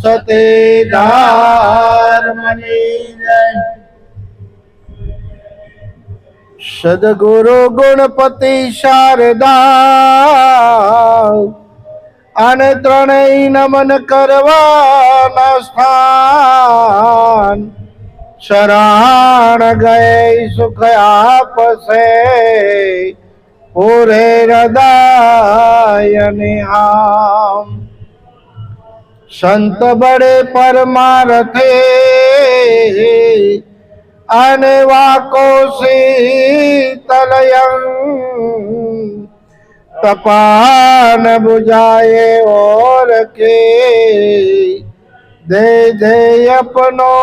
સતીદાર money જય સદગુરુ ગુણપતિ શારદા આને ત્રણેય નમન કરવાના સ્થાન શરણ ગયે સુખ આપશે પૂરે હૃદય નિહામ સંત બડે પરમાર્થે અને વાકો શીતલયં तपान बुझाए और के दे दे अपनो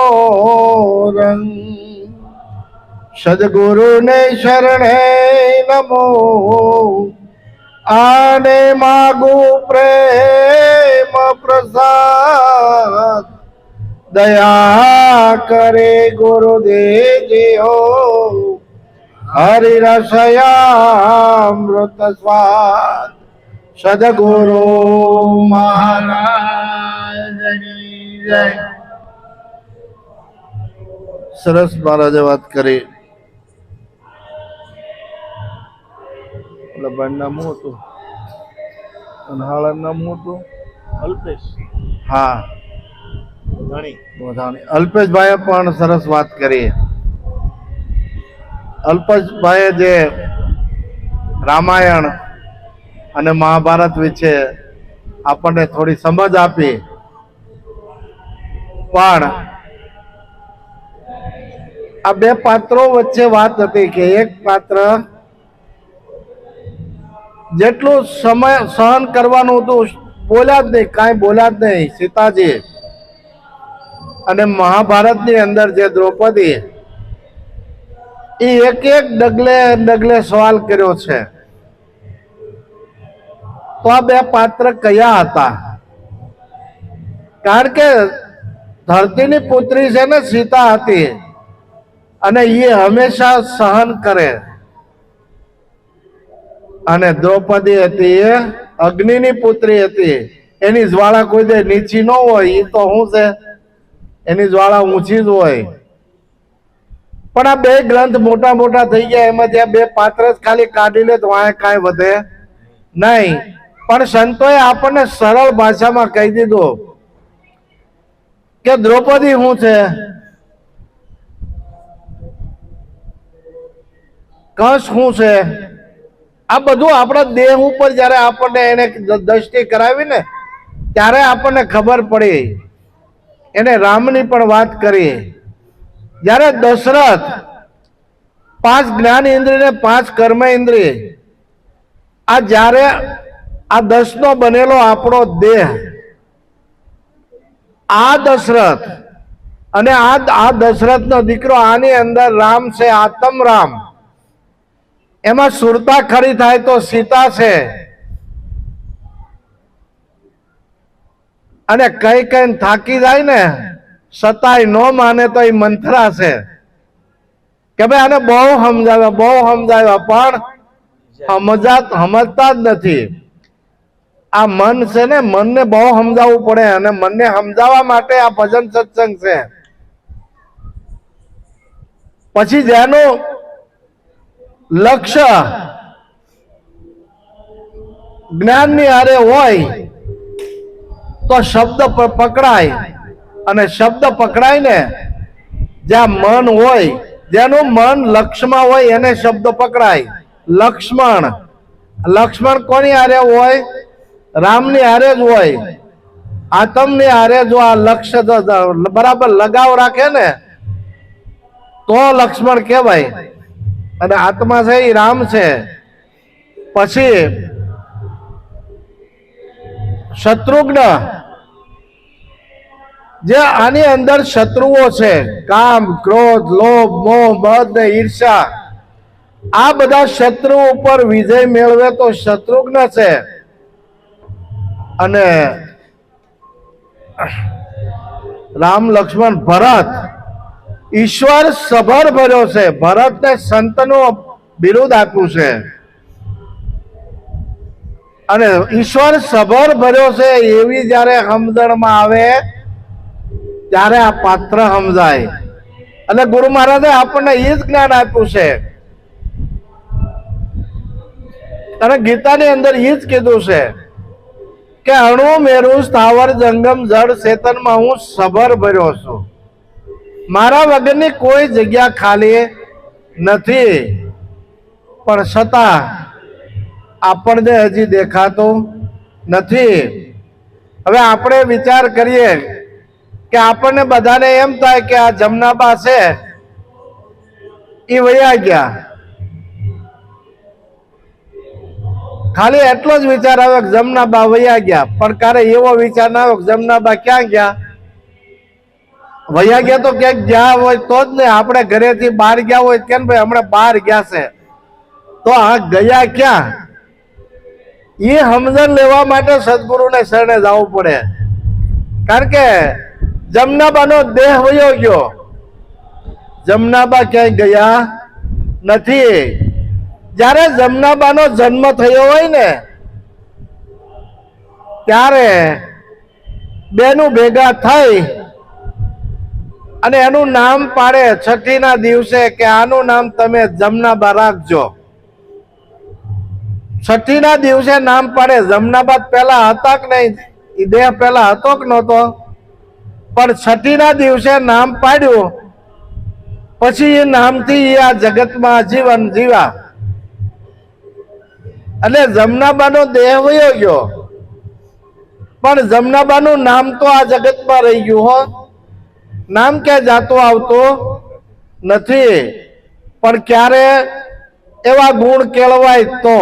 रंग सदगुरु ने शरणे नमो आने मागू प्रेम प्रसाद दया करे गुरुदेव जी हो हरि रसयामृत स्वाद सदगुरु महाराज जय। सरस महाराजे વાત કરી લબન નામ હતું અનહાળન નામ હતું અલ્પેશ હા ઘણી અલ્પેશભાઈએ પણ સરસ વાત કરી અલ્પેશભાઈએ જે રામાયણ અને મહાભારત વિશે આપણને થોડી સમજ આપી પણ આ બે પાત્રો વચ્ચે વાત હતી કે એક પાત્ર જેટલું સમય સહન કરવાનું હતું બોલ્યા જ નહીં, કાંઈ બોલ્યા જ નહીં સીતાજી. અને મહાભારતની અંદર જે દ્રૌપદી એ એક એક ડગલે સવાલ કર્યો છે. તો આ બે પાત્ર કયા હતા? કારણ કે ધરતીની પુત્રી છે ને સીતા હતી અને એ હંમેશા સહન કરે, અને દ્રૌપદી હતી એ અગ્નિની પુત્રી હતી. એની જ્વાળા કોઈ દે નીચી ન હોય, એ તો શું છે, એની જ્વાળા ઊંચી જ હોય. પણ આ બે ગ્રંથ મોટા મોટા થઈ ગયા, એમાંથી આ બે પાત્ર જ ખાલી કાઢી લે તો આ કાંઈ વધે નહીં. પણ સંતોએ આપણને સરળ ભાષામાં કહી દીધું કે દ્રૌપદી શું છે, કંસ શું છે. આ બધું આપણા દેહ ઉપર જયારે આપણને એને દ્રષ્ટિ કરાવી ને ત્યારે આપણને ખબર પડી. એને રામની પણ વાત કરી. જયારે દશરથ 5 જ્ઞાન ઇન્દ્રિય ને 5 કર્મ ઇન્દ્રિય, આ જયારે આ 10 નો બનેલો આપણો દેહ, આ દશરથ અને આ દશરથ નો દીકરો, આની અંદર રામ છે, આત્મ રામ. એમાં સુરતા ખરી થાય તો સીતા છે, અને કઈ કઈ થાકી જાય ને સતાય ન માને તો એ મંથરા છે કે ભાઈ આને બહુ સમજાવ્યા પણ સમજતા જ નથી. આ મન છે ને, મનને બહુ સમજાવવું પડે, અને મનને સમજાવવા માટે આ ભજન સત્સંગ છે. પછી જેનું લક્ષ્ય જ્ઞાનની હારે હોય તો શબ્દ પકડાય, અને શબ્દ પકડાય ને જ્યાં મન હોય, જેનું મન લક્ષ્યમાં હોય એને શબ્દ પકડાય. લક્ષ્મણ કોની હારે હોય? રામની હારે જ હોય. આત્મની હારે જો આ લક્ષ્ય બરાબર લગાવ રાખે ને તો લક્ષ્મણ કહેવાય, અને આત્મા છે એ રામ છે. પછી શત્રુઘ્ન, જે આની અંદર શત્રુઓ છે, કામ, ક્રોધ, લોભ, મોહ, મદ ને ઈર્ષા, આ બધા શત્રુ ઉપર વિજય મેળવે તો શત્રુઘ્ન છે. અને રામ, લક્ષ્મણ, ભરત, ઈશ્વર સભર ભર્યો છે. ભરતને સંતનો બિરુદ આપ્યું છે. અને ઈશ્વર સભર ભર્યો છે એવી જ્યારે સમજણમાં આવે ત્યારે આ પાત્ર સમજાય. અને ગુરુ મહારાજે આપણને એ જ જ્ઞાન આપ્યું છે. અને ગીતાની અંદર એ જ કીધું છે કે અણુ મેરુ સ્થાવર જંગમ જળ ચેતનમાં હું સભર ભર્યો છું. મારા વગરની કોઈ જગ્યા ખાલી નથી, પણ છતાં આપણને હજી દેખાતું નથી. હવે આપણે વિચાર કરીએ કે આપણને બધાને એમ થાય કે આ જમનાબા છે એ વયા ગયા, ખાલી એટલો જ વિચાર આવે કે જમનાબા વયા ગયા. પણ ક્યારે એવો વિચાર ના આવ્યો કે જમનાબા ક્યાં ગયા? વયા ગયા તો ક્યાંક ગયા હોય તો જ ને. આપણે ઘરેથી બહાર ગયા હોય કેમ ભાઈ હમણાં બહાર ગયા છે, તો આ ગયા ક્યાં એ સમજણ લેવા માટે સદગુરુને શરણે જવું પડે. કારણ કે જમનાબાનો દેહ વયો ગયો, જમનાબા ક્યાંય ગયા નથી. જ્યારે જમનાબાનો જન્મ થયો હોય ને ત્યારે બેનું ભેગા થઈ અને એનું નામ પાડે છઠ્ઠીના દિવસે કે આનું નામ તમે જમનાબા રાખજો. છઠ્ઠીના દિવસે નામ પાડે. જમનાબા પેલા હતા કે નહીં, એ દેહ પેલા હતો કે નહોતો, પણ છઠ્ઠીના દિવસે નામ પાડ્યું. પછી એ નામથી આ જગતમાં જીવન જીવ્યા. એટલે જમનાબાનો દેહ વયો ગયો, પણ જમનાબાનું નામ તો આ જગતમાં રહી ગયું. હો, નામ ક્યાં જાતું આવતું નથી. પણ ક્યારે એવા ગુણ કેળવાય તો,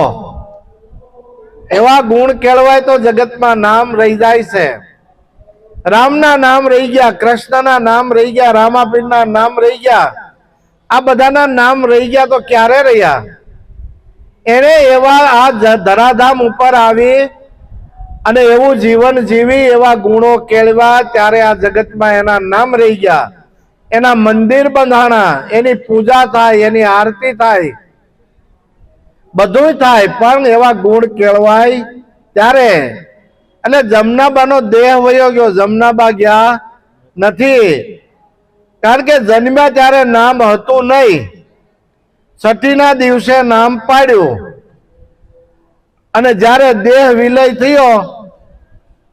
એવા ગુણ કેળવાય તો જગતમાં નામ રહી જાય છે. રામના નામ રહી ગયા, કૃષ્ણના નામ રહી ગયા, રામાપીરના નામ રહી ગયા, આ બધાના નામ રહી ગયા. તો ક્યારે રહ્યા? એને એવા આ ધરાધામ ઉપર આવી અને એવું જીવન જીવી એવા ગુણો કેળવા ત્યારે આ જગતમાં એના નામ રહી ગયા. એના મંદિર બંધાણા, એની પૂજા થાય, એની આરતી થાય, બધું થાય, પણ એવા ગુણ કેળવાય ત્યારે. એટલે જમનાબાનો દેહ વયો ગયો, જમનાબા ગયા નથી. કારણ કે જન્મ્યા ત્યારે નામ હતું નહીં, છઠ્ઠીના દિવસે નામ પાડ્યું. અને જ્યારે દેહ વિલય થયો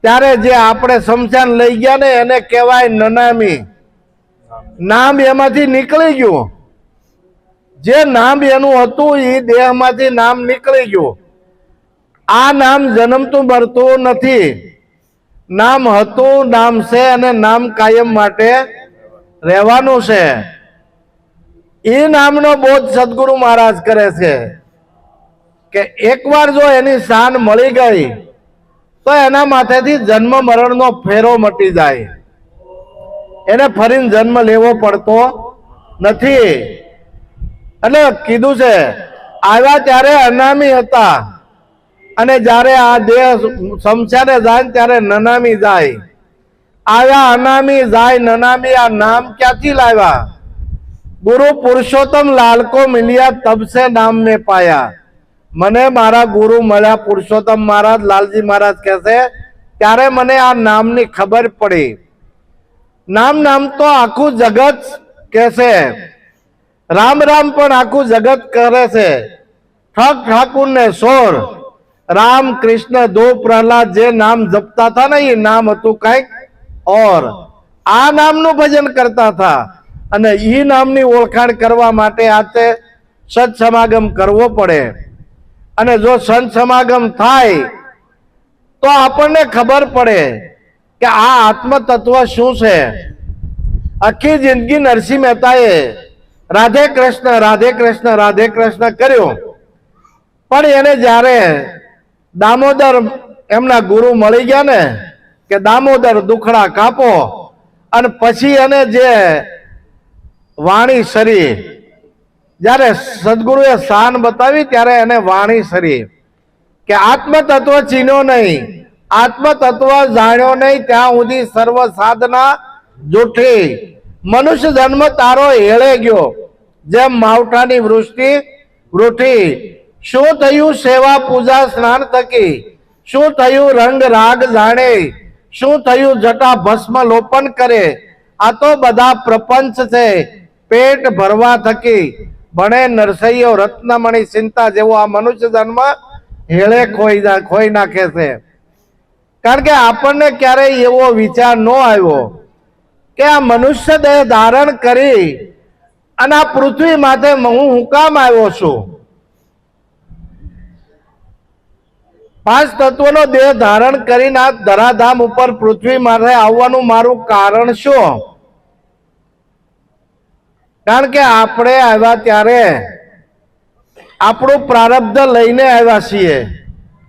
ત્યારે જે આપણે શમશાન લઈ ગયા ને એને કહેવાય નનામી. નામ એમાંથી નીકળી ગયું, જે નામ એનું હતું એ દેહમાંથી નામ નીકળી ગયું. આ નામ જન્મતું મરતું નથી, નામ હતું, નામ છે અને નામ કાયમ માટે રહેવાનું છે. એ નામનો બોધ સદગુરુ મહારાજ કરે છે કે એકવાર જો એની શાન મળી ગઈ તો એના માથેથી જન્મ મરણનો ફેરો મટી જાય, એને ફરીને જન્મ લેવો પડતો નથી. એટલે કીધું છે આવ્યા ત્યારે અનામી હતા અને જ્યારે આ દેહ શમશાને જાય ત્યારે નનામી જાય. આવ્યા અનામી, જાય નનામી. આ નામ ક્યાંથી લાવ્યા? गुरु पुरुषोत्तम लाल को मिलिया तब से नाम में पाया. મને મારા ગુરુ મળ્યા પુરુષોત્તમ મહારાજ, લાલજી મહારાજ કહેશે ત્યારે મને આ નામની ખબર પડી. નામ નામ તો આખું જગત કહેશે, રામ રામ પણ આખું જગત કરે છે. ઠક ઠાકુર ને સોર, રામ કૃષ્ણ દો પ્રહલાદ જે નામ જપતા હતા ને એ નામ હતું કઈક ઓર. આ નામનું ભજન કરતા હતા અને ઈ નામની ઓળખાણ કરવા માટે આજે સત સમાગમ કરવો પડે. અને જો સંત સમાગમ થાય તો આપણને ખબર પડે કે આ આત્મ તત્વ શું છે. આખી જિંદગી નરસિંહ મહેતાએ રાધે કૃષ્ણ રાધે કૃષ્ણ રાધે કૃષ્ણ કર્યું, પણ એને જ્યારે દામોદર એમના ગુરુ મળી ગયા ને કે દામોદર દુખડા કાપો, અને પછી એને જે વાણી સરી, જ્યારે સદગુરુએ શાન બતાવી ત્યારે એને વાણી સરી કે આત્મ તત્વ ચીન્યો નહીં, આત્મ તત્વ જાણ્યો નહીં ત્યાં સુધી સર્વ સાધના જૂઠી. મનુષ્ય જન્મ તારો હેળે ગયો જેમ માવઠાની વૃષ્ટિ વૃઠી. શું થયું સેવા પૂજા સ્નાન થકી, શું થયું રંગ રાગ જાણે, શું થયું જટા ભસ્મ લોપન કરે. આ તો બધા પ્રપંચ છે. પેટ ભરવા થકી ભણે નરસૈયો રત્નમણી ચિંતા જેવો આ મનુષ્ય જન્મ હેળે ખોઈ નાખે છે. કારણ કે આપણને ક્યારેય એવો વિચાર ન આવ્યો કે આ મનુષ્ય દેહ ધારણ કરી અને આ પૃથ્વી માથે હું કામ આવ્યો છું. 5 તત્વનો દેહ ધારણ કરીને આ ધરાધામ ઉપર પૃથ્વી માથે આવવાનું મારું કારણ શું? કારણ કે આપણે આવ્યા ત્યારે આપણું પ્રારબ્ધ લઈને આવ્યા છીએ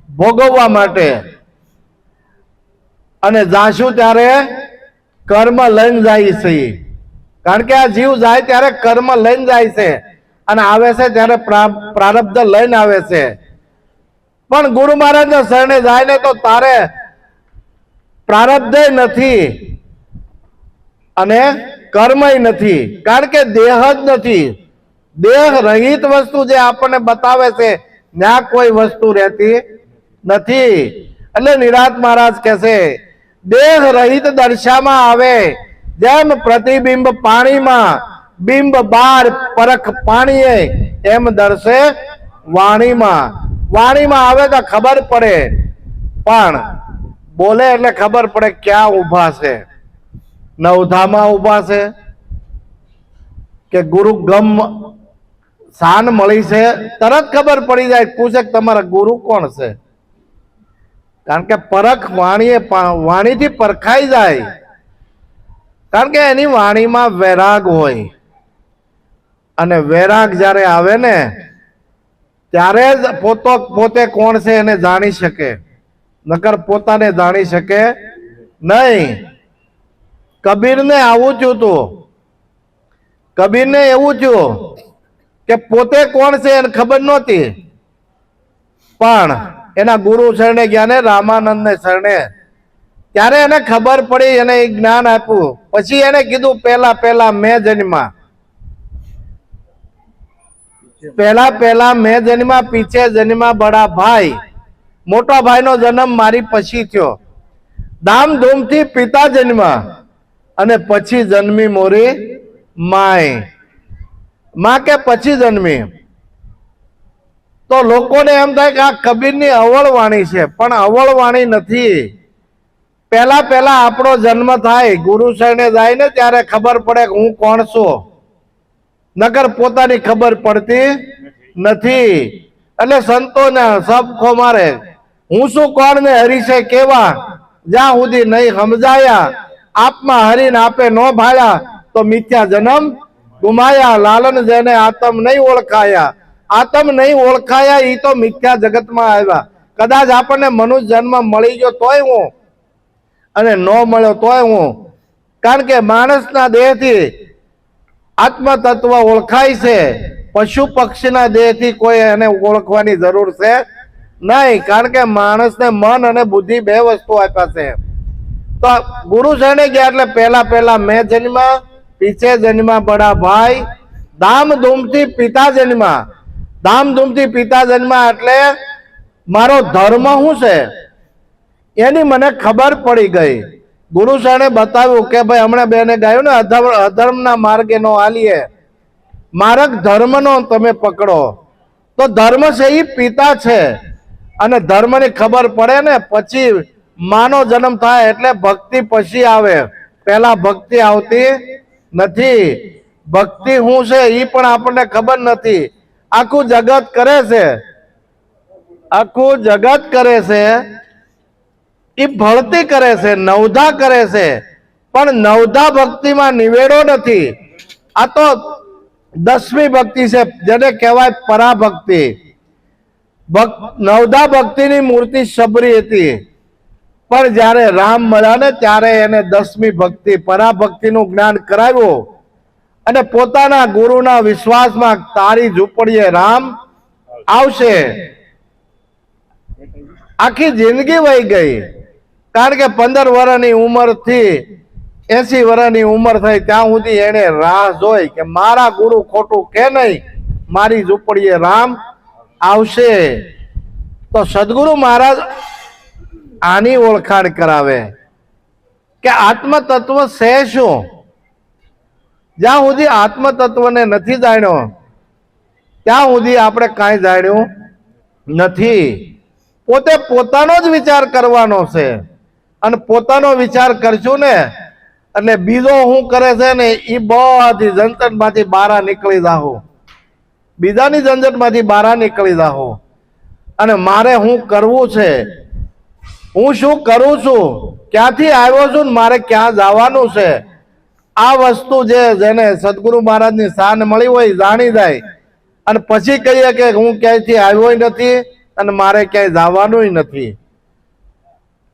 ભોગવવા માટે, અને જાશું ત્યારે કર્મ લઈને જાય છે. કારણ કે આ જીવ જાય ત્યારે કર્મ લઈને જાય છે અને આવે છે ત્યારે પ્રારબ્ધ લઈને આવે છે. પણ ગુરુ મહારાજના શરણે જાય ને તો તારે પ્રારબ્ધ નથી અને કર્મય નથી. કારણ કે દેહ જ નથી. દેહ રહિત વસ્તુ જે આપણને બતાવે છે ત્યાં કોઈ વસ્તુ રહેતી નથી. એટલે નિરાંત મહારાજ કહે છે દેહ રહિત દર્શામાં આવે જેમ પ્રતિબિંબ પાણીમાં, બિંબ બાર પરખ પાણીએ, એમ દર્શે વાણીમાં. વાણીમાં આવે તો ખબર પડે, પણ બોલે એટલે ખબર પડે ક્યાં ઊભા છે. નવધામાં ઊભા છે કે ગુરુ ગમ શાન મળી છે, તરત ખબર પડી જાય. પૂછે કે તમારા ગુરુ કોણ છે? કારણ કે પરખ વાણીથી પરખાઈ જાય. કારણ કે એની વાણીમાં વૈરાગ હોય, અને વૈરાગ જ્યારે આવે ને ત્યારે જ પોતે કોણ છે એને જાણી શકે, નકર પોતાને જાણી શકે નહીં. કબીરને આવું થયું હતું. કબીરને એવું થયું કે પોતે કોણ છે એને ખબર નહોતી, પણ એના ગુરુ શરણે ગયા ને રામાનંદને શરણે, ત્યારે એને ખબર પડી, એને જ્ઞાન આપ્યું. પછી એને કીધું પહેલા મેં જન્મા, પહેલા મેં જન્મા, પીછે જન્મા બડા ભાઈ. મોટા ભાઈનો જન્મ મારી પછી થયો. ધામધૂમથી પિતા જન્મા અને પછી જન્મી મોરી માય. માં કે પછી જન્મી. તો લોકોને એમ થાય કે આ કબીરની અવળવાણી છે, પણ અવળવાણી નથી. પહેલા આપણો જન્મ થાય, ગુરુ શરણે જાય ને ત્યારે ખબર પડે કે હું કોણ છું, નકર પોતાની ખબર પડતી નથી. એટલે સંતોને સબખો મારે હું શું કોણ ને હરીશે કેવા, જ્યાં સુધી નહીં સમજાયા. આપમાં હરીને આપે નો ભાળ્યા તો મિથ્યા જન્મ ગુમાયા. લાલન જેને આતમ નહીં ઓળખાયા, આતમ નહીં ઓળખાયા એ તો મિથ્યા જગતમાં આવ્યા. કદાચ આપણને મનુષ્ય જન્મ મળી ગયો તોય હું, અને ન મળ્યો તોય હું. કારણ કે માણસના દેહથી આત્મ તત્વ ઓળખાય છે, પશુ પક્ષીના દેહથી કોઈ એને ઓળખવાની જરૂર છે નહીં. કારણ કે માણસને મન અને બુદ્ધિ બે વસ્તુ આપ્યા છે. તો ગુરુ શરણે ગયા એટલે પહેલા મેં જન્મા, પીછે જન્મા બડા ભાઈ. ધામધૂમથી પિતા જન્મા. ધામધૂમથી પિતા જન્મા એટલે મારો ધર્મ શું છે એની મને ખબર પડી ગઈ. ગુરુ શરણે બતાવ્યું કે ભાઈ હમણાં બેને ગાયું ને અધર્મના માર્ગે નો હાલીએ, માર્ગ ધર્મનો તમે પકડો. તો ધર્મ છે એ પિતા છે, અને ધર્મની ખબર પડે ને પછી માનો જન્મ થાય. એટલે ભક્તિ પછી આવે, પહેલા ભક્તિ આવતી નથી. ભક્તિ શું છે એ પણ આપણને ખબર નથી. આખું જગત કરે છે, આખું જગત કરે છે, એ ભળતી કરે છે, નવધા કરે છે, પણ નવધા ભક્તિમાં નિવેડો નથી. આ તો 10મી ભક્તિ છે, જેને કહેવાય પરાભક્તિ. નવધા ભક્તિની મૂર્તિ શબરી હતી, પણ જ્યારે રામ મળ્યા ને ત્યારે એને 10મી ભક્તિ પરાભક્તિનું જ્ઞાન કરાવ્યું. અને પોતાના ગુરુના વિશ્વાસમાં તારી ઝૂંપડીએ રામ આવશે. આખી જિંદગી વહી ગઈ. કારણ કે 15 વર્ષની ઉંમરથી 80 વર્ષની ઉંમર થઈ ત્યાં સુધી એને રાહ જોઈ કે મારા ગુરુ ખોટું કે નહીં, મારી ઝૂંપડીએ રામ આવશે. તો સદગુરુ મહારાજ આની ઓળખાણ કરાવે કે આત્મ તત્વ છે શું. જ્યાં સુધી આત્મ તત્વને નથી જાણ્યો ત્યાં સુધી આપણે કાંઈ જાણ્યું નથી. પોતે પોતાનો જ વિચાર કરવાનો છે અને પોતાનો વિચાર કરશું ને એટલે બીજો શું કરે છે ને એ બધી ઝંઝટમાંથી બહાર નીકળી જાઓ, બીજાની ઝંઝટમાંથી બહાર નીકળી જાઓ અને મારે શું કરવું છે, હું શું કરું છું, ક્યાંથી આવ્યો છું ને મારે ક્યાં જવાનું છે, આ વસ્તુ જેને સદગુરુ મહારાજની શાન મળી હોય જાણી જાય અને પછી કહીએ કે હું ક્યાંયથી આવ્યો નથી અને મારે ક્યાંય જવાનું નથી.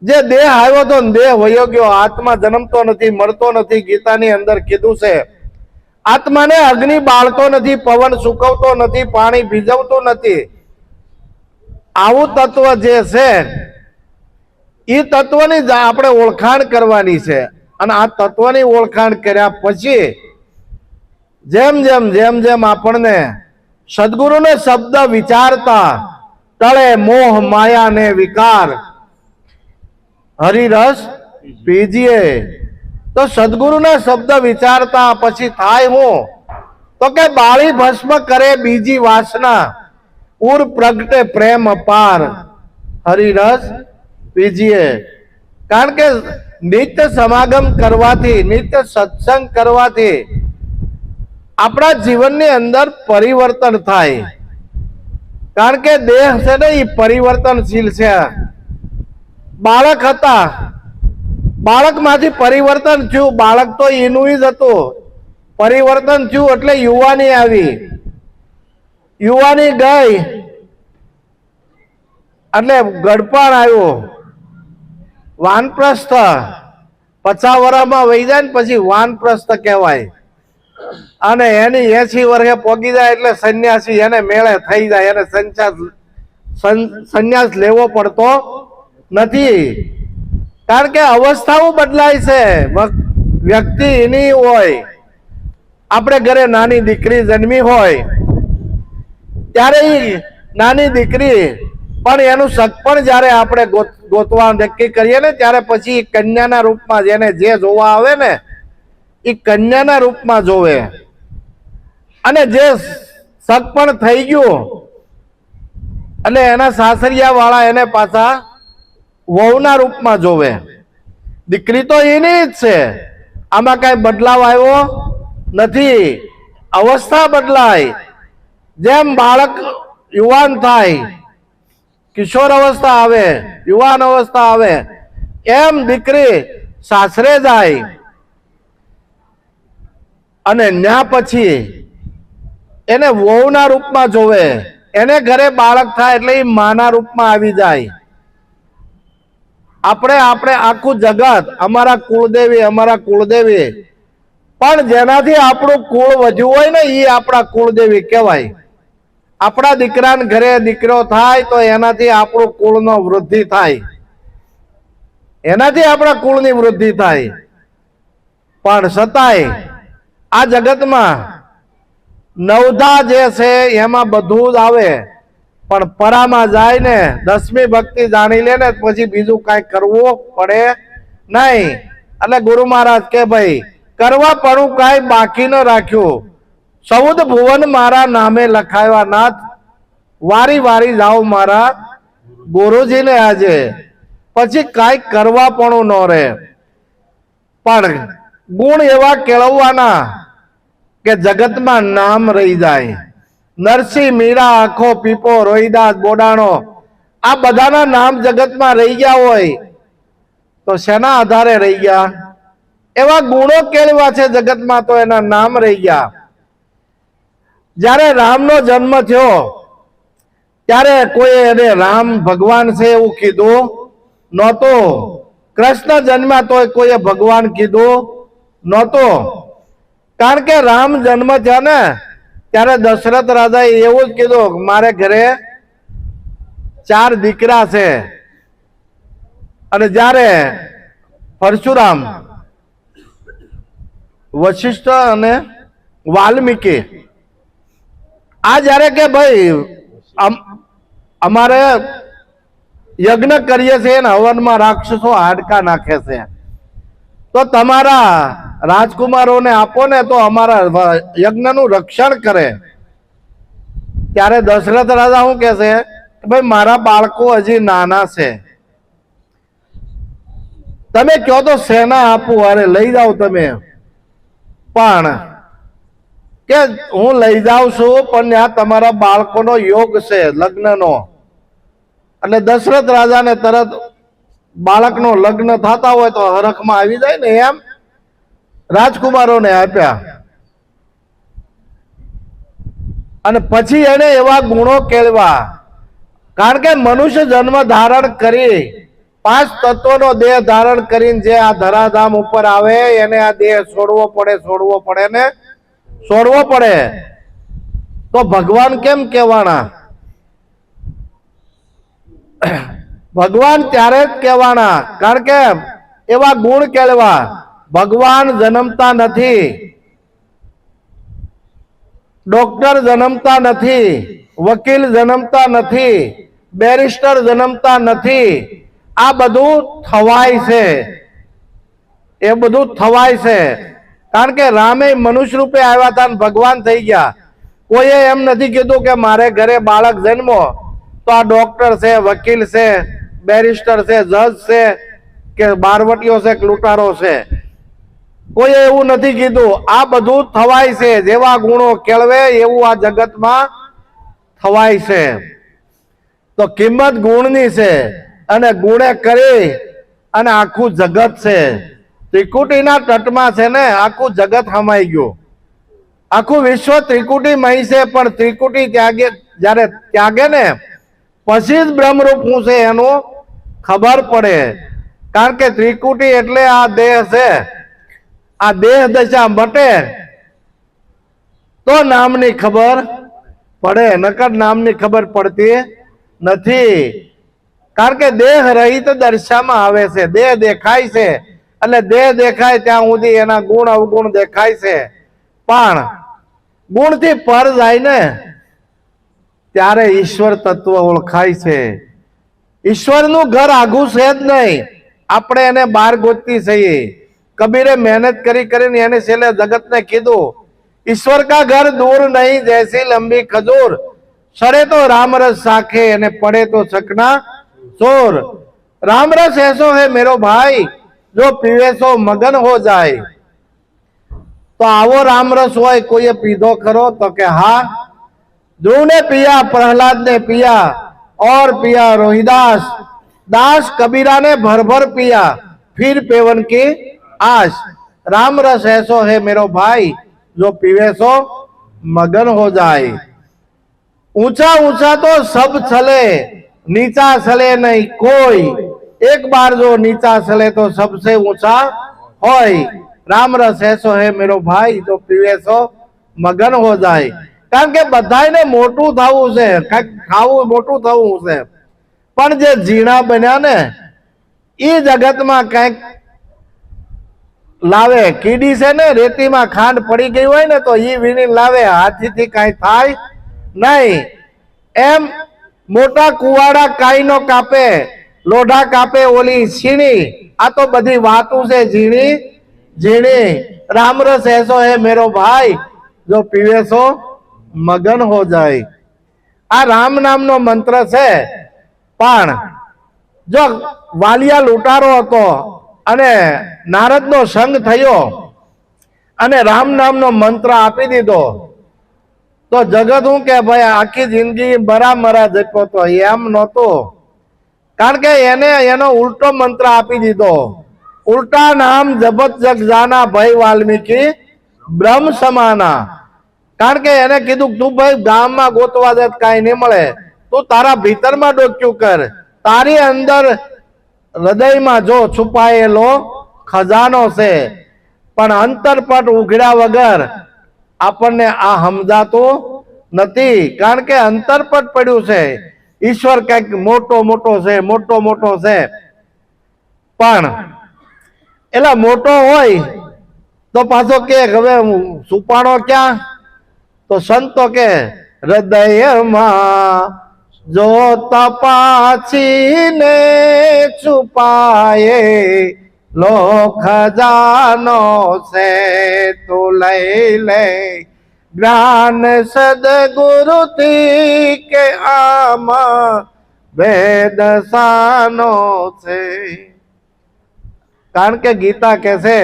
જે દેહ આવ્યો તો દેહ વયો ગયો, આત્મા જન્મતો નથી, મળતો નથી. ગીતાની અંદર કીધું છે આત્માને અગ્નિ બાળતો નથી, પવન સુકવતો નથી, પાણી ભીજવતો નથી. આવું તત્વ જે છે એ તત્વની આપણે ઓળખાણ કરવાની છે અને આ તત્વની ઓળખાણ કર્યા પછી જેમ જેમ જેમ જેમ આપણને સદગુરુનો શબ્દ વિચારતા તળે મોહ માયા ને વિકાર હરિરસ પીજીએ. તો સદગુરુના શબ્દ વિચારતા પછી થાય હું તો કે બાળી ભસ્મ કરે બીજી વાસના, ઉર પ્રગટે પ્રેમ અપાર હરિરસ પીજીએ. કારણ કે નિત્ય સમાગમ કરવાથી, નિત્ય સત્સંગ કરવાથી આપણા જીવનની અંદર પરિવર્તન થાય. કારણ કે દેહ છે ને એ પરિવર્તનશીલ છે. બાળક હતા, બાળકમાંથી પરિવર્તન થયું, બાળક તો એનું જ હતું, પરિવર્તન થયું એટલે યુવાની આવી, યુવાની ગઈ એટલે ગડપણ આવ્યું, વાનપ્રસ્થ 50 વર્ષમાં વહી જાય ને પછી વાનપ્રસ્થ કહેવાય અને એની 80 વર્ષે પોગી જાય એટલે સંન્યાસી એને મેળે થઈ જાય, એને સંન્યાસ લેવો પડતો નથી. કારણ કે અવસ્થાઓ બદલાય છે, વ્યક્તિ એની હોય. આપણે ઘરે નાની દીકરી જન્મી હોય ત્યારે એ નાની દીકરી પણ એનું સગપણ જ્યારે આપણે ગોતવા નક્કી કરીએ ને ત્યારે પછી કન્યાના રૂપમાં જેને જે જોવા આવે ને એ કન્યાના રૂપમાં જોવે અને જે સગપણ થઈ ગયું એટલે એના સાસરિયા વાળા એને પાછા વહુના રૂપમાં જોવે. દીકરી તો એની જ છે, આમાં કઈ બદલાવ આવ્યો નથી. અવસ્થા બદલાય, જેમ બાળક યુવાન થાય, કિશોર અવસ્થા આવે, યુવાન અવસ્થા આવે, એમ દીકરી સાસરે જાય અને ન્યા પછી એને વહુના રૂપમાં જોવે. એને ઘરે બાળક થાય એટલે એ માના રૂપમાં આવી જાય. આપણે આખું જગત અમારા કુળદેવી, અમારા કુળદેવી, પણ જેનાથી આપણું કુળ વધ્યું હોય ને એ આપણા કુળદેવી કહેવાય. આપણા દીકરાને ઘરે દીકરો થાય તો એનાથી આપણું કુળનો વૃદ્ધિ થાય, એનાથી આપણા કુળની વૃદ્ધિ થાય. પણ છતાંય આ જગતમાં નવધા જે છે એમાં બધું જ આવે, પણ પરામાં જાય ને 10મી ભક્તિ જાણી લે ને પછી બીજું કઈ કરવું પડે નહીં. એટલે ગુરુ મહારાજ કે ભાઈ કરવા પણ કઈ બાકી ન રાખ્યું, 14 ભુવન મારા નામે લખાવ્યા નાથ, વારી વારી જાઓ મારા ગુરુજીને આજે. પછી કઈ કરવા પણ ન રહે, પણ ગુણ એવા કેળવવાના કે જગતમાં નામ રહી જાય. નરસિંહ, મીરા, આખો, પીપો, રોહિદાસ, બોડાણો આ બધાના નામ જગતમાં રહી ગયા હોય તો શેના આધારે રહી ગયા? એવા ગુણો કેળવા છે જગતમાં તો એના નામ રહી ગયા. જ્યારે રામનો જન્મ થયો ત્યારે કોઈ એને રામ ભગવાન છે એવું કીધું નહોતો. કૃષ્ણ જન્મ્યા તો કોઈએ ભગવાન કીધું નહોતો. કારણ કે રામ જન્મ થયા ને ત્યારે દશરથ રાજાએ એવું જ કીધું મારે ઘરે 4 દીકરા છે. અને જ્યારે પરશુરામ, વશિષ્ઠ અને વાલ્મીકી આ જ્યારે કે ભાઈ અમારે યજ્ઞ કરીએ છીએ ને હવનમાં રાક્ષસો હાડકા નાખે છે, તો તમારા રાજકુમારોને આપો ને તો અમારા યજ્ઞનું રક્ષણ કરે. ત્યારે દશરથ રાજા શું કે છે, ભાઈ મારા બાળકો હજી નાના છે, તમે કહો તો સેના આપું, અરે લઈ જાઓ તમે, પણ કે હું લઈ જાઉં છું પણ આ તમારા બાળકોનો યોગ છે લગ્નનો. એટલે દશરથ રાજાને તરત બાળકનો લગ્ન થતા હોય તો હરખમાં આવી જાય ને એમ રાજકુમારોને આપ્યા. અને પછી એને એવા ગુણો કેળવા, કારણ કે મનુષ્ય જન્મ ધારણ કરી 5 તત્વનો દેહ ધારણ કરીને જે આ ધરાધામ ઉપર આવે એને આ દેહ છોડવો પડે ને છોડવો પડે. તો ભગવાન કેમ કહેવાના? ભગવાન ત્યારે જ કહેવાના કારણ કે એવા ગુણ કેળવા. ભગવાન જન્મતા નથી, ડોક્ટર જન્મતા નથી, વકીલ જન્મતા નથી, બેરિસ્ટર જન્મતા નથી. આ બધું થવાય છે, એ બધું થવાય છે. કારણ કે રામે મનુષ્ય રૂપે આવ્યા હતા ને ભગવાન થઈ ગયા. કોઈએ એમ નથી કીધું કે મારે ઘરે બાળક જન્મો તો આ ડોક્ટર છે, વકીલ છે, બેરિસ્ટર છે, જજ છે કે બારવટીઓ છે કે લૂંટારો છે. કોઈએ એવું નથી કીધું. આ બધું થવાય છે, જેવા ગુણો કેળવે એવું આ જગતમાં થવાય છે. તો કિંમત ગુણની છે અને ગુણે કરી અને આખું જગત છે. ત્રિકુટીના તટમાં છે ને આખું જગત હમાઈ ગયું. આખું વિશ્વ ત્રિકુટીમય છે, પણ ત્રિકુટી ત્યાગે જ્યારે ત્યાગે ને પછી જ બ્રહ્મરૂપ શું છે એનું ખબર પડે. કારણ કે ત્રિકુટી એટલે આ દેહ છે. આ દેહ દશા મટે તો નામની ખબર પડે, નકર નામની ખબર પડતી નથી. કારણ કે દેહ રહિત દર્શામાં આવે છે. દેહ દેખાય છે એટલે દેહ દેખાય ત્યાં સુધી એના ગુણ અવગુણ દેખાય છે, પણ ગુણથી પર જાય ને ત્યારે ઈશ્વર તત્વ ઓળખાય છે. ઈશ્વરનું ઘર આઘું છે જ નહીં, આપણે એને બહાર ગોતતી છીએ. કબીરે મહેનત કરીને એને છેલ્લે જગતને કીધું, ઈશ્વર કા ઘર દૂર નહીં જૈસી લંબી ખજૂર, સડે તો રામરસ સાખે અને પડે તો ચકના ચોર. रामरस ऐसो है मेरो भाई जो पीवे सो मगन हो जाए. तो आवो रामरस होय कोई पीधो करो तो के हाँ. ध्रुव ने पिया, प्रहलाद ने पिया और पिया रोहिदास दास, कबीरा ने भर भर पिया फिर पेवन की आस. रामरस ऐसो है मेरो भाई जो पीवे सो मगन हो जाए. ऊंचा ऊंचा तो सब चले, नीचा चले नहीं कोई. एक बार जो नीचा चले तो सबसे ऊंचा होय. राम रस ऐसो है मेरो भाई जो पीवे सो मगन हो जाए. कारण के बधाने मोटू थवुं छे, कंईक खावुं मोटू थवुं छे, पण जे जीणा बन्या ने ई जगत में कंईक लावे. कीडी छे ने रेती में खांड पड़ी गई होय ने तो ई वीणी लावे, हाथी थी काई थाय नहीं. एम मोटा कुवाड़ा काई नो कापे, लोढ़ा कापे ओली छीणी. आ तो बधी वातों से झीणी झीणी. रामरस ऐसो है मेरो भाई जो पीवे सो मगन हो जाए. आ राम नाम नो मंत्र छे. पण जो वालिया लूटारो हतो अने नारद नो संग थयो अने राम नाम नो मंत्र आपी दीधो तो जगत हूँ के भाई आखी जिंदगी बरा मरा जपो तो एम नतो. कारण के एने एनो उल्टो मंत्र आपी दीधो. उल्टा नाम जपत जग जाना भय वाल्मीकि ब्रह्म समाना. कारण के एने कीधु तू भाई गाम में गोतवा दे कई नहीं मळे, तू तारा भीतर में डोक्यू कर. तारी अंदर हृदय में जो छुपायेलो खजानो से, पण अंतरपट उघड्या वगर આપણને આ સમજાતું નથી. કારણ કે અંતરપટ પડ્યું છે. ઈશ્વર કઈક મોટો મોટો છે, મોટો મોટો છે, પણ એલા મોટો હોય તો પાછો કે હવે છુપાણો ક્યાં? તો સંતો કે હૃદયમાં જો તપાસીને છુપાયે લો ખજાનો છે તું લઈ લે જ્ઞાન સદગુરુથી કે આમાં વેદ સાનો છે. કારણ કે ગીતા કે છે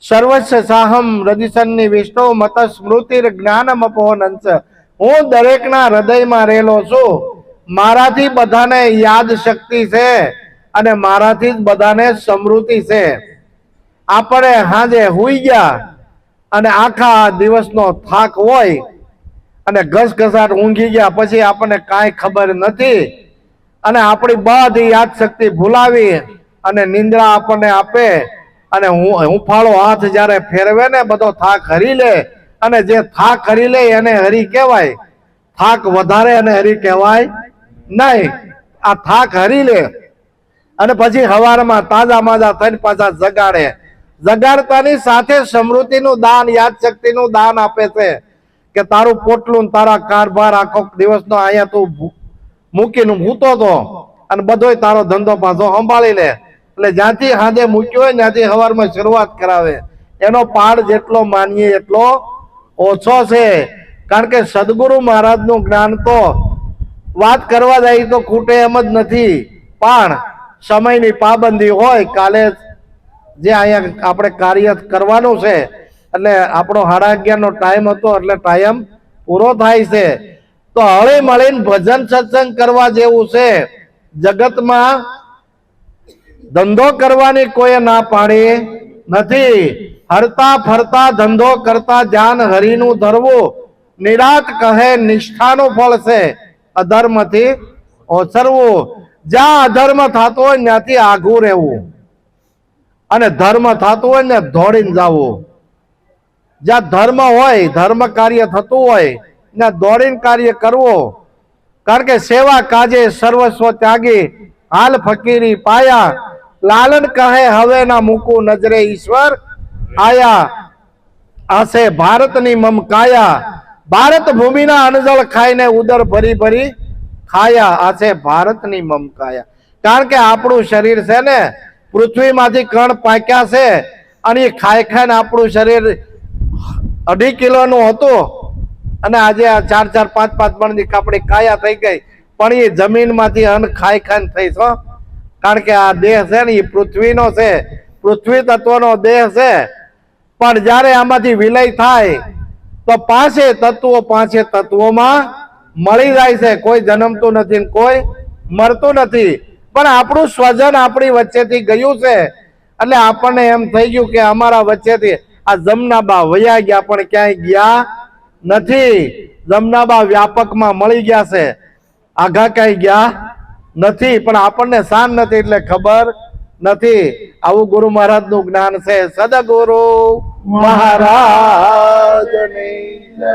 સર્વસ્વ સાહમ રજસનની વિષ્ણુ મત સ્મૃતિ જ્ઞાનમ અપોહનંચ. હું દરેકના હૃદયમાં રહેલો છું. મારાથી બધાને યાદ શક્તિ છે અને મારાથી જ બધાને સ્મૃતિ છે. આપણે હાજે હુઈ ગયા અને આખા દિવસનો થાક હોય અને ઘસઘસાટ ઊંઘી ગયા પછી આપણને કાંઈ ખબર નથી અને આપણી બધી યાદ શક્તિ ભૂલાવી અને નિંદ્રા આપણને આપે અને હુંફાળો હાથ જ્યારે ફેરવે ને બધો થાક હરી લે અને જે થાક હરી લે એને હરી કહેવાય. થાક વધારે અને હરી કહેવાય નહીં. આ થાક હરી લે અને પછી હવારમાં તાજા માજા થઈને પાછા જગાડે. જગાડતાની સાથે સ્મૃતિનું દાન યાદ શક્તિનું દાન આપે છે કે તારું પોટલું તારા કારભાર આખો દિવસનો અહીંયા તું મૂકીને મૂતો તો અને બધોય તારો ધંધો પાછો સંભાળી લે. એટલે જ્યાંથી હાજે મૂક્યો હોય ત્યાંથી હવારમાં શરૂઆત કરાવે. એનો પાડ જેટલો માનીએ એટલો ઓછો છે. કારણ કે સદગુરુ મહારાજનું જ્ઞાન તો વાત કરવા જાય તો ખૂટે એમ જ નથી, પણ સમયની પાબંદી હોય. કાલે જે અહીંયા આપણે કાર્ય કરવાનું છે એટલે આપણો 11:30નો ટાઈમ હતો એટલે ટાઈમ પૂરો થાય છે. તો હળી મળીને ભજન સત્સંગ કરવા જેવું છે. જગતમાં ધંધો કરવાની કોઈ ના પાડી નથી. હરતા ફરતા ધંધો કરતા જાન હરિનું ધરવું નિરાત કહે નિષ્ઠાનું ફળ છે અધર્મથી ઓસરવું. જ્યાં અધર્મ થતો હોય ત્યાંથી આઘું રહેવું અને ધર્મ થતું હોય ને દોડીને જવું. જ્યાં ધર્મ હોય ધર્મ કાર્ય થતું હોય ત્યાં દોડીને કાર્ય કરવું. કારણ કે સેવા કાજે સર્વસ્વ ત્યાગી હાલ ફકીરી પાયા. લાલન કહે હવે ના મૂકું નજરે ઈશ્વર આયા. આસે ભારતની મમકાયા. ભારત ભૂમિના અનજળ ખાઈને ઉદર ભરી ભરી ખાયા. આસે ભારતની મમકાયા. કારણ કે આપણું શરીર છે ને પૃથ્વીમાંથી કણ પાક્યા છે અને એ ખાઈ ખાઈને આપણું શરીર 2.5 કિલોનું હતું અને આજે આ 4-4, 5-5 મણની આપણી કાયા થઈ ગઈ. પણ એ જમીનમાંથી અન્ન ખાઈ ખાઈને થઈ છો. કારણ કે આ દેહ છે ને એ પૃથ્વીનો છે, પૃથ્વી તત્વનો દેહ છે. પણ જ્યારે આમાંથી વિલય થાય તો પાંચે તત્વોમાં મળી જાય છે. કોઈ જન્મતું નથી, કોઈ મરતું નથી. પણ આપણું સ્વજન આપણી વચ્ચેથી ગયું છે એટલે આપણને એમ થઈ ગયું કે અમારા વચ્ચેથી આ જમનાબા વયા ગયા પણ ક્યાંય ગયા નથી. જમનાબા વ્યાપકમાં મળી ગયા છે, આઘા ક્યાંય ગયા નથી. પણ આપણને શાન નથી એટલે ખબર નથી. આવું ગુરુ મહારાજનું જ્ઞાન છે. સદગુરુ મહારાજની